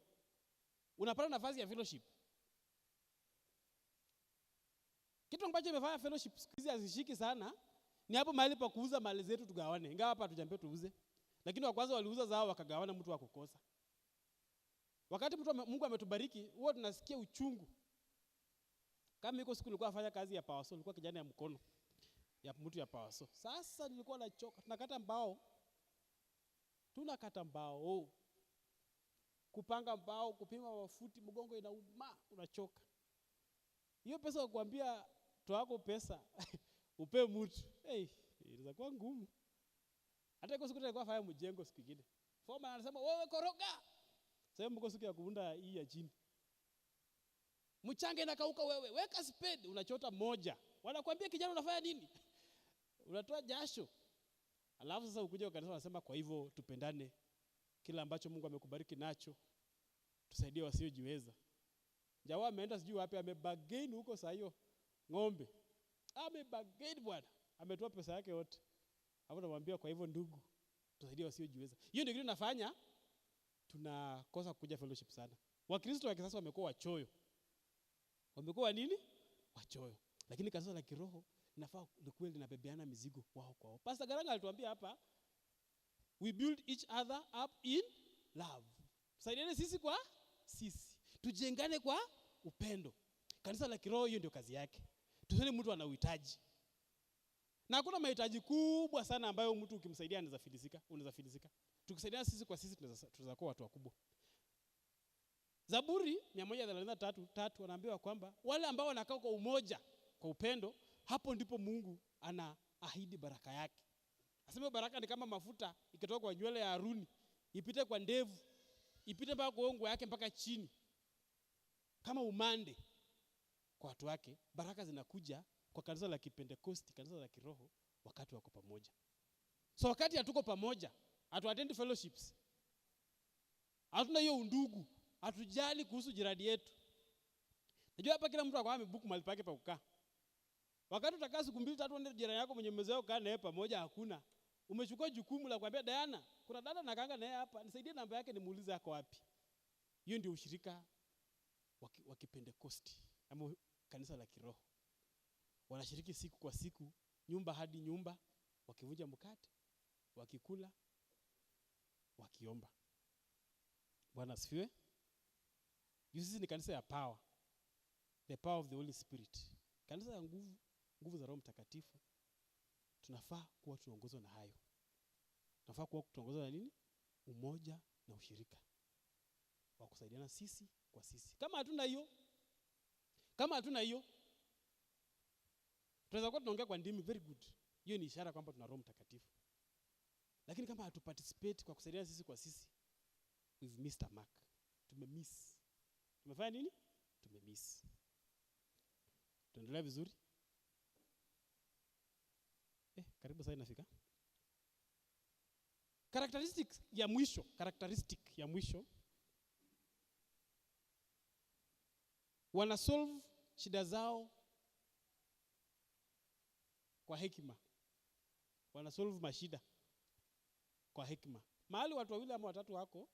unapata nafasi ya fellowship. Kitu ambacho imefanya fellowship siku hizi hazishiki sana ni hapo mahali pa kuuza mali zetu tugawane. Ingawa hapa hatujambia tuuze, lakini wa kwanza waliuza zao wakagawana, mtu akukosa. Wakati Mungu ametubariki, huwa tunasikia uchungu. Kama niko siku nilikuwa nafanya kazi ya Power Saw, nilikuwa kijana ya mkono ya mtu ya Power Saw. Sasa nilikuwa nachoka, tunakata mbao. Kupanga mbao, kupima mafuti, mgongo inauma, unachoka. Hiyo pesa kukuambia toa yako pesa upe mtu. Inaweza kuwa ngumu. Hata iko siku nilikuwa fanya mjengo siku nyingine. Foreman anasema wewe koroga. Sasa mko siku ya kuunda hii ya chini. Mchanga inakauka wewe. Weka spade unachota moja. Wanakuambia kijana unafanya nini? Unatoa jasho. Alafu sasa ukuje kanisa wanasema kwa hivyo tupendane. Kila ambacho Mungu amekubariki nacho tusaidie wasiojiweza. Jawa ameenda sijui wapi, amebagain huko saa hiyo ng'ombe. Amebagain bwana. Ametoa pesa yake yote. Hapo namwambia kwa hivyo ndugu, tusaidie wasiojiweza. Hiyo ndio kitu nafanya tunakosa kuja fellowship sana. Wakristo wa kisasa wamekuwa wachoyo. Wamekuwa nini? Wachoyo. Lakini kanisa la kiroho linafaa kweli linabebeana mizigo wao kwao. Pastor Garanga alituambia hapa, we build each other up in love. Tusaidiane sisi kwa sisi. Tujengane kwa upendo. Kanisa la kiroho hiyo ndio kazi yake. Tusione mtu ana uhitaji. Na hakuna mahitaji kubwa sana ambayo mtu ukimsaidia unaweza filisika. Tukisaidia sisi kwa sisi tunaweza kuwa watu wakubwa. Zaburi 133 wanaambiwa kwamba wale ambao wanakaa kwa umoja, kwa upendo, hapo ndipo Mungu anaahidi baraka yake. Asema baraka ni kama mafuta ikitoka kwa nywele ya Haruni, ipite kwa ndevu, ipite mpaka kwa ongo yake mpaka chini. Kama umande kwa watu wake, baraka zinakuja kwa kanisa la Kipentekosti, kanisa la kiroho wakati wako pamoja. So wakati hatuko pamoja, hatuattend fellowships, hatuna hiyo undugu, hatujali kuhusu jirani yetu. Najua hapa kila mtu akwa amebook mahali pake pa kukaa. Wakati utakaa siku 2-3 uende jirani yako mwenye mmezoea kukaa naye pamoja hakuna. Umechukua jukumu la kumwambia Diana, kuna dada nakaanga naye hapa, nisaidie namba yake nimuulize yako wapi. Hiyo ndio ushirika wa Kipentekosti ama kanisa la kiroho. Wanashiriki siku kwa siku, nyumba hadi nyumba, wakivunja mkate, wakikula, wakiomba. Bwana asifiwe. Sisi ni kanisa ya power. The power of the Holy Spirit. Kanisa ya nguvu za Roho Mtakatifu. Tunafaa kuwa tunaongozwa na hayo. Tunafaa kuwa tunaongozwa na nini? Umoja na ushirika. Wa kusaidiana sisi kwa sisi. Kama hatuna hiyo, tunaweza kuwa tunaongea kwa ndimi very good. Hiyo ni ishara kwamba tuna Roho Mtakatifu. Lakini kama hatuparticipate kwa kusaidiana sisi kwa sisi, we've missed a mark. Tumefanya nini? Tumemiss. Tuendelea vizuri? Karibu sasa inafika. Characteristic ya mwisho. Wana solve shida zao kwa hekima. Wana solve mashida kwa hekima. Mahali watu wawili ama watatu wako,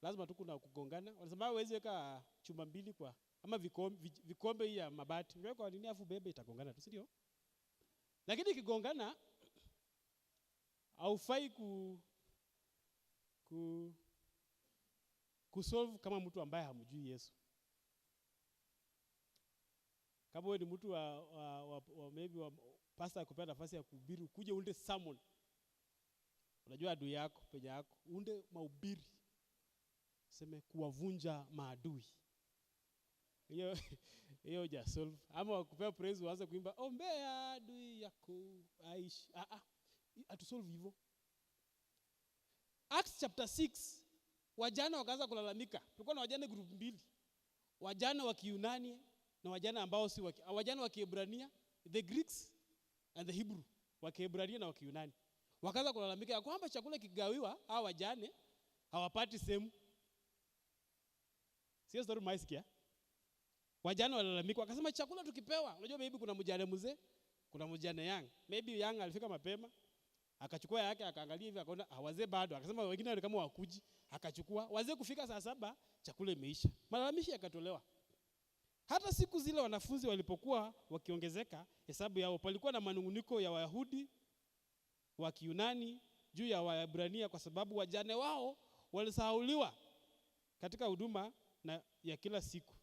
lazima tu kuna kugongana. Wanasema hawezi weka chuma mbili kwa ama vikombe hii ya mabati. Unaweka kwa nini afu bebe itagongana tu, si ndio? Lakini ikigongana haufai kusolve kama mtu ambaye hamjui Yesu. Kama wewe ni mtu wa maybe pastor akupea nafasi ya kuhubiri, ukuje unde sermon. Unajua adui yako, penye yako, unde mahubiri. Sema kuwavunja maadui. Hiyo ja solve. Ama wakupea praise uanze kuimba ombea adui yako aishi. Atusolve hivyo. Acts chapter 6, wajana wakaanza kulalamika. Tulikuwa na wajana group 2. Wajana wa Kiyunani na wajana ambao si wajana wa Kiebrania, the Greeks and the Hebrew, wa Kiebrania na wa Kiyunani. Wakaanza kulalamika ya kwamba chakula kigawiwa hao wajane hawapati sehemu. Sio story maisikia. Wajana walalamika wakasema chakula tukipewa, unajua maybe kuna mjane mzee, kuna mjane young. Maybe young alifika mapema, akachukua yake akaangalia hivi akaona wazee bado, akasema wengine wale kama wakuji, akachukua. Wazee kufika saa 7 chakula imeisha. Malalamishi yakatolewa. Hata siku zile wanafunzi walipokuwa wakiongezeka hesabu yao, palikuwa na manunguniko ya Wayahudi wa Kiyunani juu ya Waebrania kwa sababu wajane wao walisahauliwa katika huduma ya kila siku.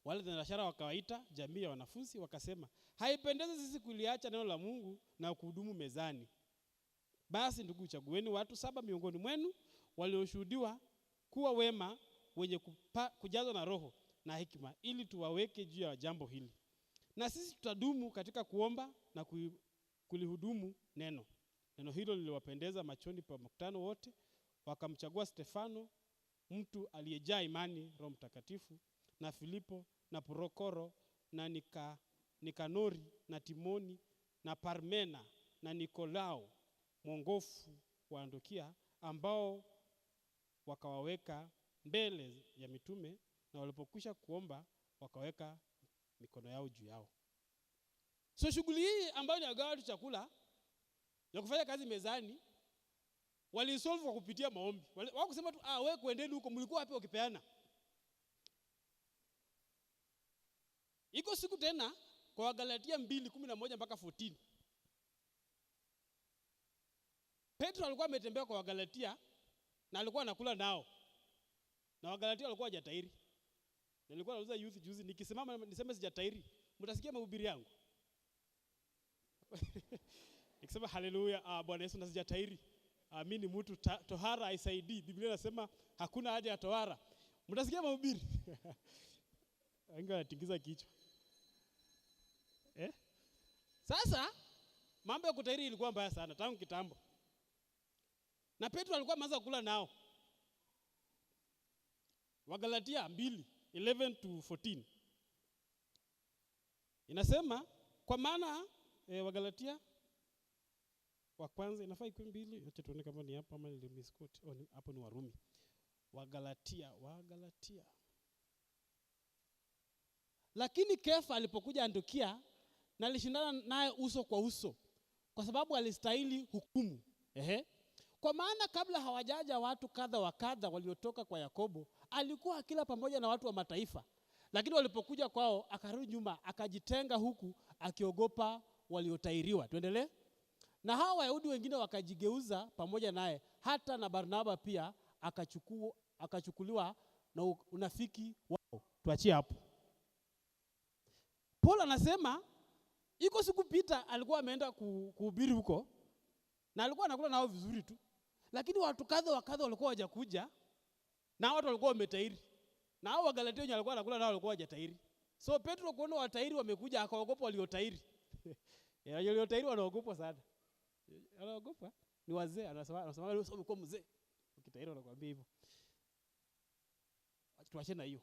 Wale thenashara wakawaita jamii ya wanafunzi wakasema, haipendezi sisi kuliacha neno la Mungu na kuhudumu mezani. Basi ndugu, chagueni watu 7 miongoni mwenu walioshuhudiwa kuwa wema, wenye kujazwa na Roho na hekima, ili tuwaweke juu ya jambo hili. Na sisi tutadumu katika kuomba na kulihudumu neno. Neno hilo liliwapendeza machoni pa mkutano wote, wakamchagua Stefano, mtu aliyejaa imani Roho Mtakatifu, na Filipo na Prokoro na Nikanori na Timoni na Parmena na Nikolao mwongofu wa Antiokia, ambao wakawaweka mbele ya mitume, na walipokwisha kuomba wakaweka mikono yao juu yao. So shughuli hii ambayo ni agawa tu chakula ya kufanya kazi mezani walisolve kwa kupitia maombi. Wao kusema tu wewe kuendeni huko, mlikuwa wapi ukipeana? Iko siku tena kwa Wagalatia 2:11 mpaka 14. Petro alikuwa ametembea kwa Wagalatia na alikuwa anakula nao. Na Wagalatia walikuwa hajatairi. Nilikuwa nauza youth juzi, nikisimama niseme sijatairi, mtasikia mahubiri yangu. Nikisema haleluya, Bwana Yesu na sijatairi. Mimi ni mtu tohara haisaidii. Biblia inasema hakuna haja ya tohara. Mtasikia mahubiri. Wengi wanatingiza kichwa. Sasa mambo ya kutairi ilikuwa mbaya sana tangu kitambo. Na Petro alikuwa ameanza kula nao. Wagalatia 2:11-14. Inasema kwa maana Wagalatia wa kwanza inafaa ikuwe 2, acha tuone kama ni hapa ama ni misquote. Hapo ni Warumi. Wagalatia. Lakini Kefa alipokuja Antiokia na alishindana naye uso kwa uso kwa sababu alistahili hukumu. Kwa maana kabla hawajaja watu kadha wa kadha waliotoka kwa Yakobo, alikuwa akila pamoja na watu wa mataifa. Lakini walipokuja kwao akarudi nyuma, akajitenga huku akiogopa waliotairiwa. Tuendelee. Na hao Wayahudi wengine wakajigeuza pamoja naye, hata na Barnaba pia akachukuliwa na unafiki wao. Tuachie hapo. Paul anasema iko siku Peter alikuwa ameenda kuhubiri huko na alikuwa anakula nao vizuri tu. Lakini watu kadha wa kadha walikuwa hawajakuja na watu walikuwa wametairi. Na hao Wagalatia wenye walikuwa anakula nao walikuwa hawajatairi. So Petro kuona watairi wamekuja akaogopa waliotairi. Waliotairi wanaogopa sana. Wanaogopa ni wazee, anasema wewe umekuwa mzee. Ukitairi wanakuambia hivyo. Tuache na hiyo.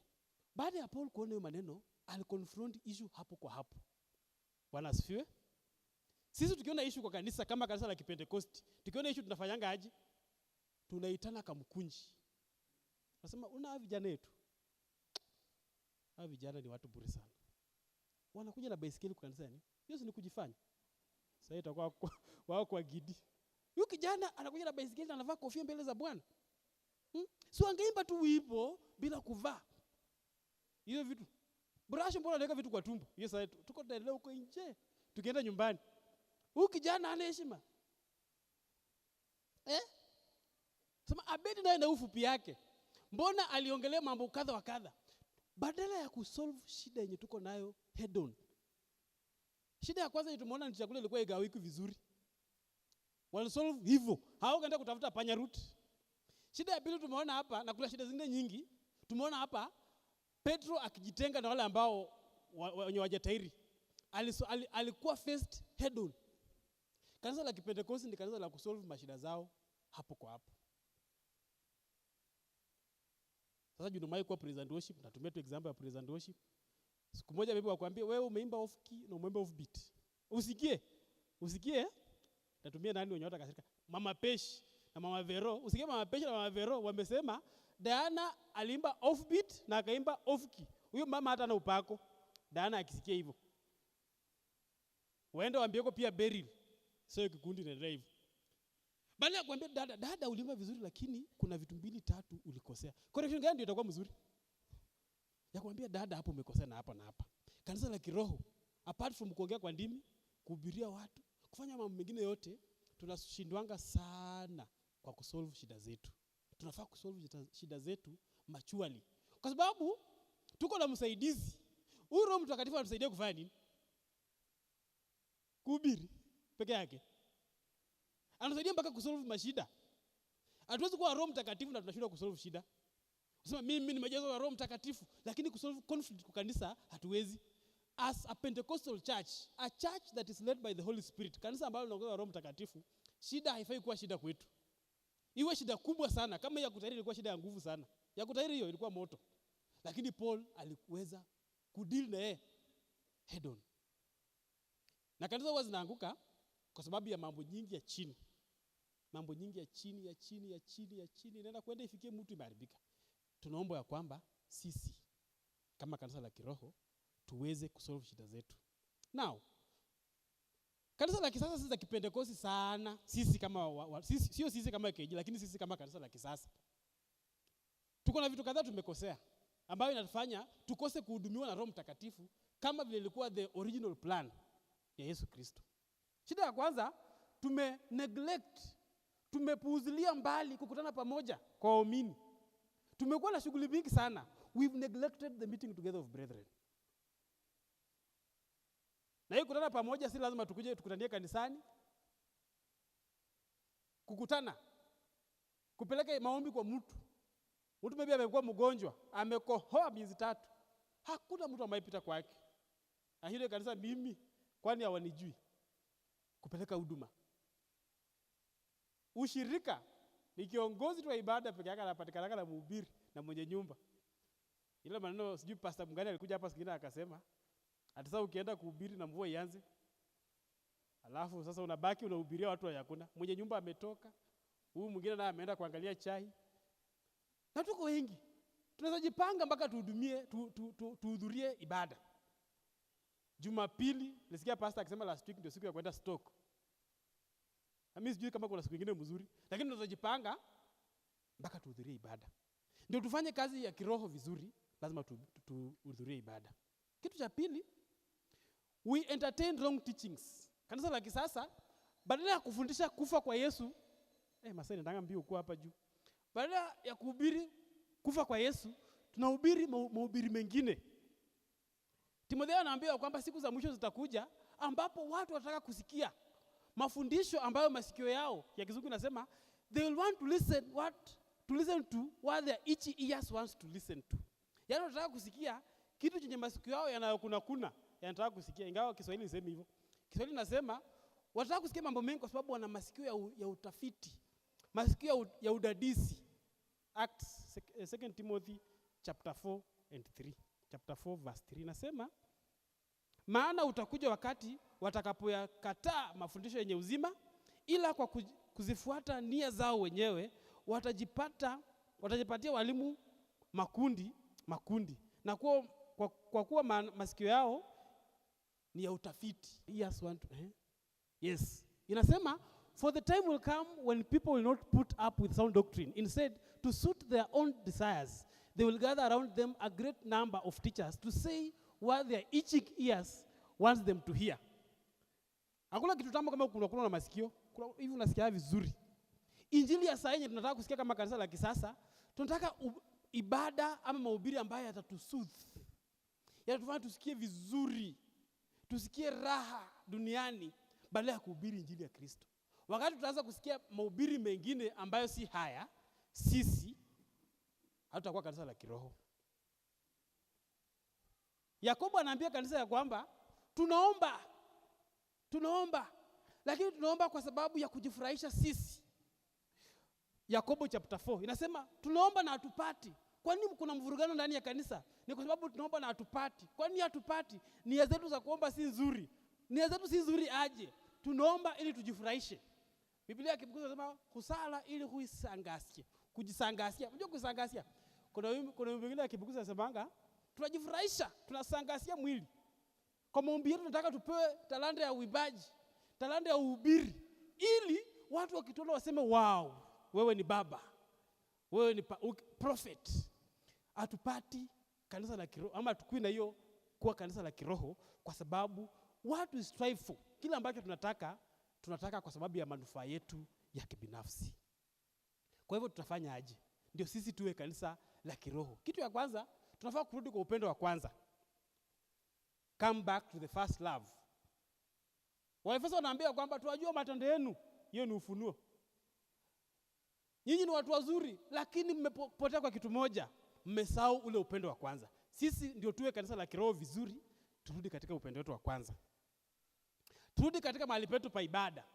Baada ya Paul kuona hiyo maneno, aliconfront issue hapo kwa hapo. Bwana asifiwe. Sisi tukiona issue kwa kanisa kama kanisa la Kipentekosti, tukiona issue tunafanyanga aje? Tunaitana kamkunji. Nasema una vijana wetu. Hao vijana ni watu bure sana. Wanakuja na baisikeli kwa kanisani. Hiyo ni kujifanya. Sasa itakuwa wao kwa gidi. Huyo kijana anakuja na baisikeli na anavaa kofia mbele za Bwana. Sio angeimba tu wimbo bila kuvaa. Hiyo vitu. Brasho mbona anaweka vitu kwa tumbo? Hiyo sasa tuko tunaendelea huko nje. Tukienda nyumbani. Huyu kijana ana heshima. Sema Abedi naye na ufupi yake. Mbona aliongelea mambo kadha wa kadha? Badala ya kusolve shida yenye tuko nayo head on. Shida ya kwanza tumeona ni chakula ilikuwa igawiki vizuri. Walisolve hivyo. Hawakwenda kutafuta panya root. Shida ya pili tumeona hapa na kuna shida zingine nyingi. Tumeona hapa Petro akijitenga na wale ambao wenye wajatairi. Alikuwa faced head on. Kanisa la Kipentekosti ni kanisa la kusolve mashida zao hapo kwa hapo. Sasa junumai kwa praise and worship, natumia tu example ya praise and worship. Siku moja bibi wakwambia wewe umeimba off key na umeimba off beat. Usikie? Natumia nani wenye watakasirika? Mama Peshi na Mama Vero. Usikie Mama Peshi na Mama Vero wamesema Diana aliimba off beat na akaimba off key. Huyo mama hata na upako. Diana akisikia hivyo. Waende waambieko pia Beryl. Sio kikundi na live. Bali akwambia dada uliimba vizuri lakini kuna vitu 2-3 ulikosea. Correction gani ndio itakuwa mzuri? Ya kuambia dada hapo umekosea na hapa na hapa. Kanisa la kiroho apart from kuongea kwa ndimi, kuhubiria watu, kufanya mambo mengine yote, tunashindwanga sana kwa kusolve shida zetu. Tunafaa kusolve shida zetu maturely. Kwa sababu tuko na msaidizi. Huyu Roho Mtakatifu anatusaidia kufanya nini? Kuhubiri peke yake. Anasaidia mpaka kusolve mashida. Hatuwezi kuwa Roho Mtakatifu na tunashindwa kusolve shida. Unasema mimi nimejazwa na Roho Mtakatifu lakini kusolve conflict kwa kanisa hatuwezi. As a Pentecostal church, a church that is led by the Holy Spirit, kanisa ambalo linaongozwa na Roho Mtakatifu, shida haifai kuwa shida kwetu. Iwe shida kubwa sana, kama ya kutairi ilikuwa shida ya nguvu sana. Ya kutairi hiyo ilikuwa moto. Lakini Paul aliweza kudeal na yeye head on. Na kanisa huwa zinaanguka kwa sababu ya mambo nyingi ya chini. Mambo nyingi ya chini inaenda kwenda ifikie mtu imeharibika. Tunaomba ya kwamba sisi kama kanisa la kiroho tuweze kusolve shida zetu. Now, kanisa la kisasa sisi za Kipentekosti sana, sisi kama sio sisi kama KG, lakini sisi kama kanisa la kisasa. Tuko na vitu kadhaa tumekosea ambayo inatufanya tukose kuhudumiwa na Roho Mtakatifu kama vile ilikuwa the original plan ya Yesu Kristo. Shida ya kwanza, tumepuuzilia mbali kukutana pamoja kwa waumini. Tumekuwa na shughuli mingi sana. we've neglected the meeting together of brethren. Na hii kukutana pamoja si lazima tukuje tukutanie kanisani. Kukutana, kupeleka maombi kwa mtu. Mtu maybe amekuwa mgonjwa, amekohoa miezi 3. Hakuna mtu anayepita kwake. Na hilo kanisa mimi kwani hawanijui. Kupeleka huduma. Ushirika ni kiongozi tu wa ibada peke yake anapatikana na mhubiri na mwenye nyumba. Ile maneno sijui pastor Mungani alikuja hapa sikina akasema ati sasa ukienda kuhubiri na mvua ianze, alafu sasa unabaki unahubiria watu hayakuna. Mwenye nyumba ametoka, huyu mwingine naye ameenda kuangalia chai. Na tuko wengi. Tunaweza jipanga mpaka tuhudhurie ibada. Jumapili nilisikia pastor akisema last week ndio siku ya kwenda stock. Mimi sijui kama kuna siku nyingine mzuri, lakini tunaweza jipanga mpaka tuhudhurie ibada. Ndio tufanye kazi ya kiroho vizuri, lazima tuhudhurie ibada. Kitu cha pili, we entertain wrong teachings. Kanisa la kisasa badala ya kufundisha kufa kwa Yesu, masai nataka mbio kwa hapa juu. Badala ya kuhubiri kufa kwa Yesu, tunahubiri mahubiri mengine. Timotheo anaambia kwamba siku za mwisho zitakuja ambapo watu watataka kusikia mafundisho ambayo masikio yao ya kizungu inasema they will want to listen to what their itchy ears wants to listen to. Yaani wanataka kusikia kitu chenye masikio yao yanayokuna yanataka kusikia, ingawa Kiswahili niseme hivyo. Kiswahili nasema wanataka kusikia mambo mengi kwa sababu wana masikio ya utafiti, masikio ya udadisi. Acts 2 Timothy chapter 4 and 3. Chapter 4 verse 3 nasema, maana utakuja wakati watakapoyakataa mafundisho yenye uzima, ila kwa kuzifuata nia zao wenyewe watajipatia walimu makundi. Na kwa kuwa masikio yao ni ya utafiti. Yes. Inasema, for the time will come when people will not put up with sound doctrine. Instead, to suit their own desires, they will gather around them a great number of teachers to say what their itching ears wants them to hear. Hakuna kitu tamu kama kuna na masikio. Hivi unasikia vizuri. Injili ya sasa yenyewe tunataka kusikia kama kanisa la kisasa. Tunataka ibada ama mahubiri ambayo yatatusoothe. Yatatufanya tusikie vizuri. Tusikie raha duniani badala ya kuhubiri injili ya Kristo. Wakati tutaanza kusikia mahubiri mengine ambayo si haya, sisi hatutakuwa kanisa la kiroho. Yakobo anaambia kanisa ya kwamba tunaomba, lakini tunaomba kwa sababu ya kujifurahisha sisi. Yakobo chapter 4 inasema tunaomba na hatupati. Kwa nini kuna mvurugano ndani ya kanisa? Ni kwa sababu tunaomba na hatupati. Kwa nini hatupati? Nia zetu za kuomba si nzuri. Nia zetu si nzuri aje? Tunaomba ili tujifurahishe. Biblia Kibukuzi inasema kusala ili kuisangasia. Kujisangasia. Unajua kusangasia? Kuna Biblia Kibukuzi inasemanga tunajifurahisha, tunasangasia mwili. Kwa maombi yetu tunataka tupewe talanta ya uimbaji, talanta ya uhubiri, ili watu wakituona waseme wow, wewe ni baba. Wewe ni prophet. Atupati kanisa la kiroho ama tukui na hiyo kuwa kanisa la kiroho kwa sababu what we strive for, kila ambacho tunataka kwa sababu ya manufaa yetu ya kibinafsi. Kwa hivyo tutafanya aje ndio sisi tuwe kanisa la kiroho? Kitu ya kwanza, tunafaa kurudi kwa upendo wa kwanza. Come back to the first love. Waefeso wanaambia kwamba tuwajua matendo yenu, hiyo ni ufunuo. Nyinyi ni watu wazuri, lakini mmepotea kwa kitu moja, mmesahau ule upendo wa kwanza. Sisi ndio tuwe kanisa la kiroho vizuri, turudi katika upendo wetu wa kwanza. Turudi katika mahali petu pa ibada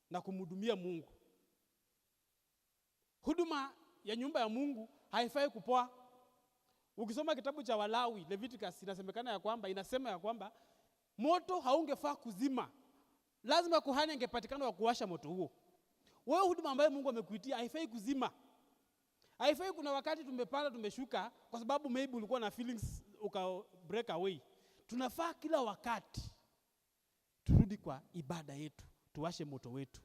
na kumhudumia Mungu. Huduma ya nyumba ya Mungu haifai kupoa. Ukisoma kitabu cha Walawi, Leviticus, inasema ya kwamba moto haungefaa kuzima. Lazima kuhani angepatikana wa kuwasha moto huo. Wewe huduma ambayo Mungu amekuitia haifai kuzima. Haifai kuna wakati tumepanda tumeshuka kwa sababu maybe ulikuwa na feelings uka break away. Tunafaa kila wakati turudi kwa ibada yetu, tuwashe moto wetu.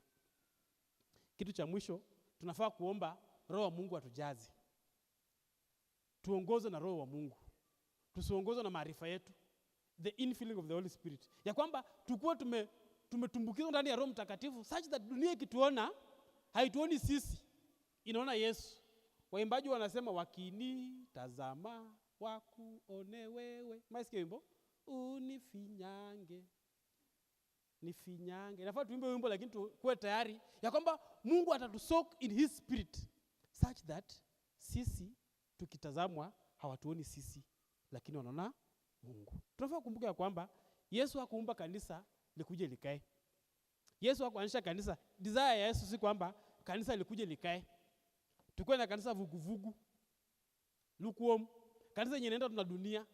Kitu cha mwisho, tunafaa kuomba Roho wa Mungu atujaze. Tuongozwe na Roho wa Mungu. Tusiongozwe na maarifa yetu. The infilling of the Holy Spirit. Ya kwamba tukue tumetumbukizwa ndani ya Roho Mtakatifu such that dunia ikituona haituoni sisi, inaona Yesu. Waimbaji wanasema wakini tazama wakuone wewe. Maisikia wimbo? Unifinyange. Nifinyange. Nafaa tuimbe wimbo lakini tuwe tayari ya kwamba Mungu atatusoak in his spirit such that sisi tukitazamwa hawatuoni sisi lakini wanaona Mungu. Tunafaa kumbuka ya kwamba Yesu hakuumba kanisa likuje likae. Yesu hakuanzisha kanisa. Desire ya Yesu si kwamba kanisa likuje likae. Tukue na kanisa vuguvugu, lukewarm, kanisa yenye inaenda tuna dunia,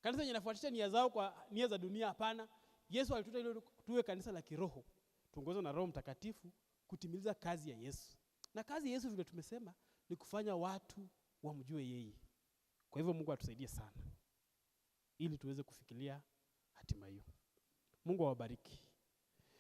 kanisa yenye inafuatisha nia zao kwa nia za dunia. Hapana. Yesu alituita ili tuwe kanisa la kiroho, tuongozwe na Roho Mtakatifu kutimiliza kazi ya Yesu. Na kazi ya Yesu vile tumesema ni kufanya watu wamjue yeye. Kwa hivyo Mungu atusaidie sana ili tuweze kufikiria hatima hiyo. Mungu awabariki.